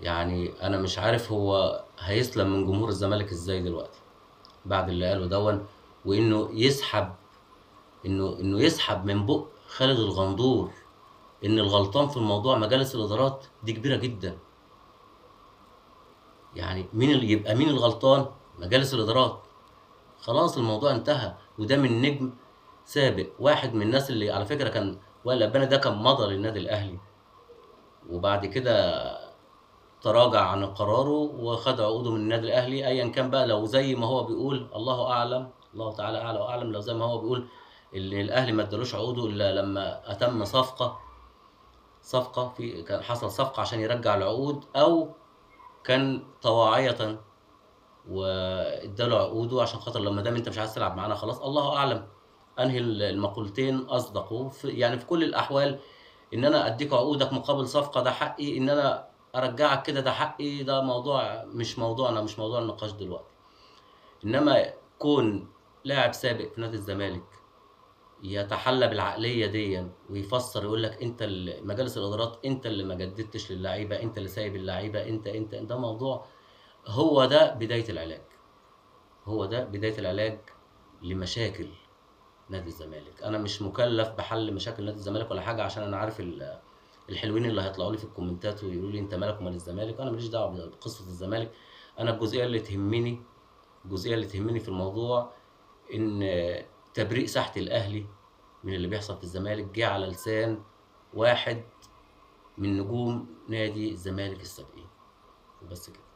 يعني انا مش عارف هو هيسلم من جمهور الزمالك ازاي دلوقتي بعد اللي قاله دون، وانه يسحب، انه يسحب من بق خالد الغندور ان الغلطان في الموضوع مجالس الادارات، دي كبيره جدا. يعني مين اللي يبقى مين الغلطان؟ مجالس الادارات. خلاص الموضوع انتهى، وده من نجم سابق، واحد من الناس اللي على فكره كان وائل لباني ده كان مضى للنادي الاهلي، وبعد كده تراجع عن قراره وخد عقوده من النادي الاهلي. ايا كان بقى، لو زي ما هو بيقول الله اعلم، الله تعالى اعلى واعلم، لو زي ما هو بيقول اللي الاهلي ما ادالوش عقوده الا لما اتم صفقه في كان حصل صفقه عشان يرجع العقود، او كان طواعيه واداله عقوده عشان خاطر لما دام انت مش عايز تلعب معانا خلاص، الله اعلم انهي المقولتين اصدقوا في يعني في كل الاحوال. ان انا اديك عقودك مقابل صفقه ده حقي، ان انا ارجعك كده ده حقي، ده موضوع مش موضوعنا، مش موضوع النقاش دلوقتي. انما كون لاعب سابق في نادي الزمالك يتحلى بالعقليه دي ويفسر يقول لك انت مجالس الادارات انت اللي ما جددتش للعيبه، انت اللي سايب اللعيبه، انت ده موضوع. هو ده بدايه العلاج، هو ده بدايه العلاج لمشاكل نادي الزمالك. انا مش مكلف بحل مشاكل نادي الزمالك ولا حاجه، عشان انا عارف الحلوين اللي هيطلعوا لي في الكومنتات ويقولوا لي انت مالك ومال الزمالك. انا ماليش دعوه بقصه الزمالك. انا الجزئيه اللي تهمني في الموضوع ان تبريء ساحه الاهلي من اللي بيحصل في الزمالك جه على لسان واحد من نجوم نادي الزمالك السابقين، وبس كده.